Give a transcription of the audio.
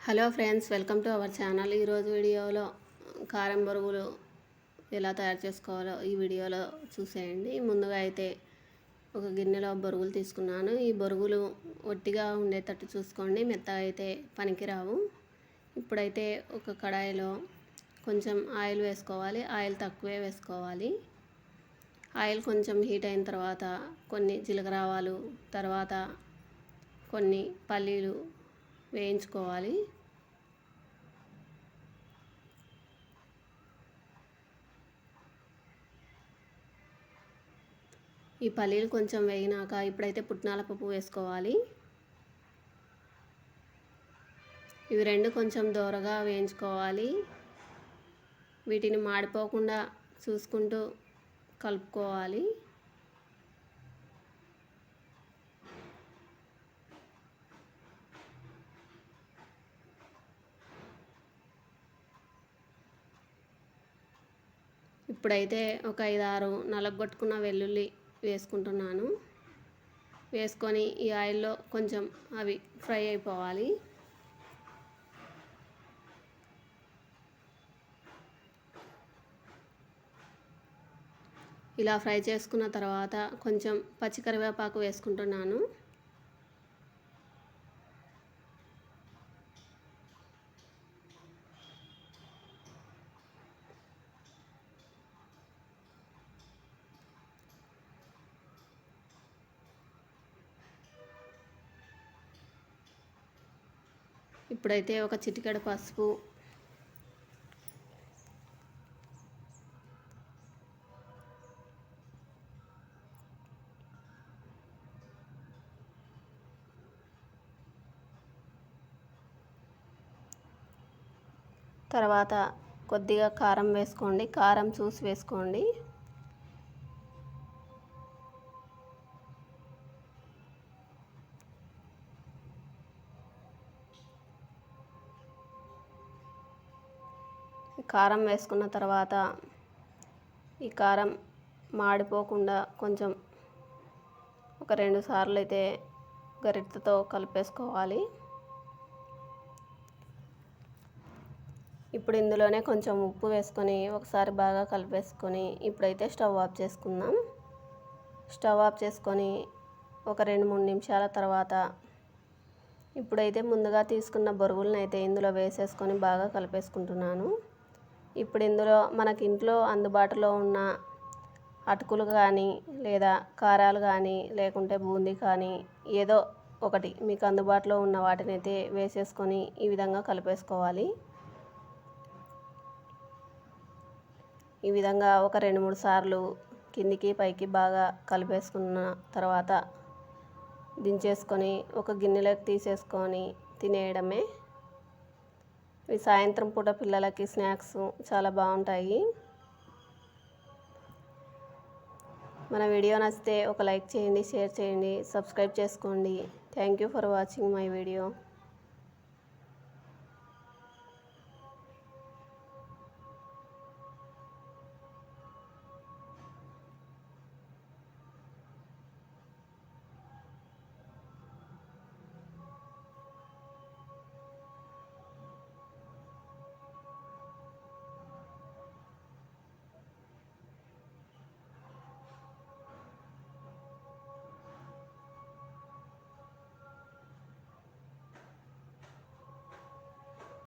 Hello friends, welcome to our channel. ఈరోజు వీడియోలో కారం బొరుగులు ఎలా తయారు చేసుకోవాలో ఈ వీడియోలో చూసేయండి. ముందుగా అయితే ఒక గిన్నెలో బొరుగులు తీసుకున్నాను. ఈ బొరుగులు ఒట్టిగా ఉండేటట్టు చూసుకోండి, మెత్తగా అయితే పనికిరావు. ఇప్పుడైతే ఒక కడాయిలో కొంచెం ఆయిల్ వేసుకోవాలి. ఆయిల్ తక్కువే వేసుకోవాలి. ఆయిల్ కొంచెం హీట్ అయిన తర్వాత కొన్ని జీలకర్ర ఆవాలు, తర్వాత కొన్ని పల్లీలు వేయించుకోవాలి. ఈ పల్లీలు కొంచెం వేగినాక ఇప్పుడైతే పుట్నాల పప్పు వేసుకోవాలి. ఇవి రెండు కొంచెం దోరగా వేయించుకోవాలి. వీటిని మాడిపోకుండా చూసుకుంటూ కలుపుకోవాలి. ఇప్పుడైతే ఒక 5-6 నలగొట్టుకున్న వెల్లుల్లి వేసుకుంటున్నాను. వేసుకొని ఈ ఆయిల్లో కొంచెం అవి ఫ్రై అయిపోవాలి. ఇలా ఫ్రై చేసుకున్న తర్వాత కొంచెం పచ్చి కరివేపాకు వేసుకుంటున్నాను. ఇప్పుడైతే ఒక చిటికెడు పసుపు, తర్వాత కొద్దిగా కారం వేసుకోండి. కారం చూసి వేసుకోండి. కారం వేసుకున్న తర్వాత ఈ కారం మాడిపోకుండా కొంచెం ఒక 2 సార్లు అయితే గరిటెతో కలిపేసుకోవాలి. ఇప్పుడు ఇందులోనే కొంచెం ఉప్పు వేసుకొని ఒకసారి బాగా కలిపేసుకొని ఇప్పుడైతే స్టవ్ ఆఫ్ చేసుకుందాం. స్టవ్ ఆఫ్ చేసుకొని ఒక 2-3 నిమిషాల తర్వాత ఇప్పుడైతే ముందుగా తీసుకున్న బొరుగులను అయితే ఇందులో వేసేసుకొని బాగా కలిపేసుకుంటున్నాను. ఇప్పుడు ఇందులో మనకి ఇంట్లో అందుబాటులో ఉన్న అటుకులు కానీ లేదా కారాలు కానీ లేకుంటే బూందీ కానీ ఏదో ఒకటి మీకు అందుబాటులో ఉన్న వాటిని అయితే వేసేసుకొని ఈ విధంగా కలిపేసుకోవాలి. ఈ విధంగా ఒక 2-3 సార్లు కిందికి పైకి బాగా కలిపేసుకున్న తర్వాత దించేసుకొని ఒక గిన్నెలోకి తీసేసుకొని తినేయడమే. ఈ సాయంత్రం పూట పిల్లలకి స్నాక్స్ చాలా బాగుంటాయి. మన వీడియో నచ్చితే ఒక లైక్ చేయండి, షేర్ చేయండి, సబ్స్క్రైబ్ చేసుకోండి. Thank you for watching my video.